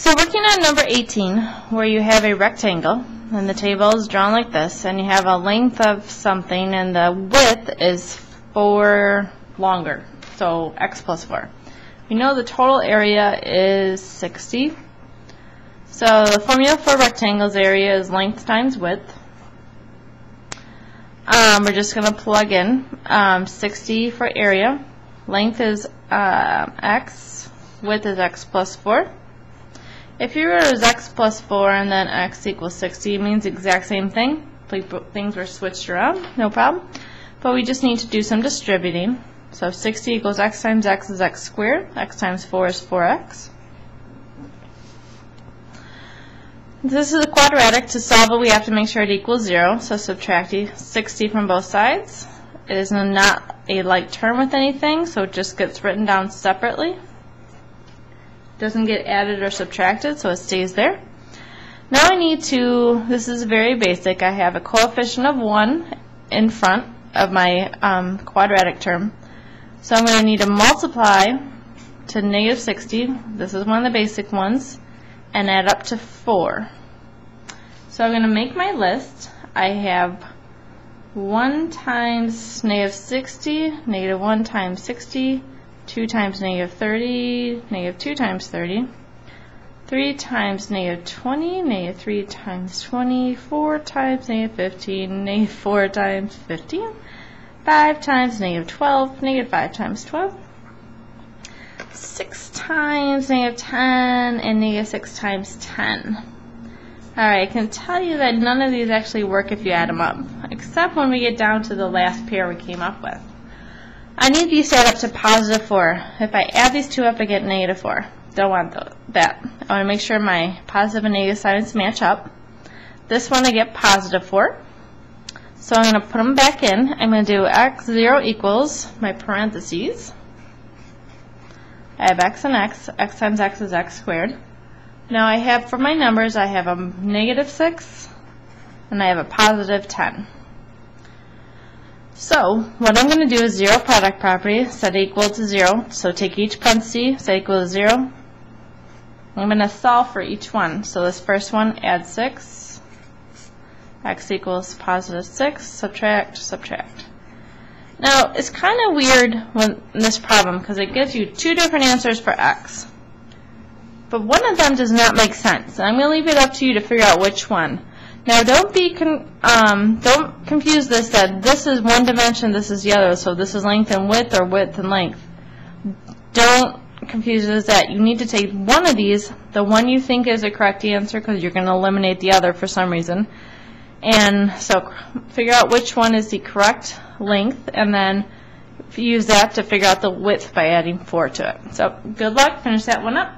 So working on number 18, where you have a rectangle, and the table is drawn like this, and you have a length of something, and the width is 4 longer, so x plus 4. We know the total area is 60. So the formula for rectangles area is length times width. We're just going to plug in 60 for area. Length is x, width is x plus 4. If you wrote as x plus 4 and then x equals 60, it means the exact same thing. Things were switched around, no problem. But we just need to do some distributing. So 60 equals x times x is x squared. X times 4 is 4x. This is a quadratic. To solve it, we have to make sure it equals 0. So subtract 60 from both sides. It is not a like term with anything, so it just gets written down separately. Doesn't get added or subtracted, so it stays there. Now I need to, this is very basic, I have a coefficient of 1 in front of my quadratic term. So I'm going to need to multiply to negative 60, this is one of the basic ones, and add up to 4. So I'm going to make my list. I have 1 times negative 60, negative 1 times 60, 2 times negative 30, negative 2 times 30, 3 times negative 20, negative 3 times 20, 4 times negative 15, negative 4 times 15, 5 times negative 12, negative 5 times 12, 6 times negative 10, and negative 6 times 10. Alright, I can tell you that none of these actually work if you add them up, except when we get down to the last pair we came up with. I need these to add up to positive 4. If I add these two up, I get negative 4. Don't want that. I want to make sure my positive and negative signs match up. This one I get positive 4. So I'm going to put them back in. I'm going to do x0 equals my parentheses. I have x and x. X times x is x squared. Now I have, for my numbers, I have a negative 6 and I have a positive 10. So what I'm going to do is zero product property, set equal to 0. So take each parenthesis, set equal to 0. I'm going to solve for each one. So this first one, add 6. X equals positive 6. Subtract, subtract. Now it's kind of weird in this problem because it gives you 2 different answers for x. But one of them does not make sense. And I'm going to leave it up to you to figure out which one. Now don't confuse this that this is one dimension, this is the other, so this is length and width or width and length. Don't confuse it as that. You need to take one of these, the one you think is the correct answer, because you're going to eliminate the other for some reason. And so figure out which one is the correct length, and then use that to figure out the width by adding 4 to it. So good luck, finish that one up.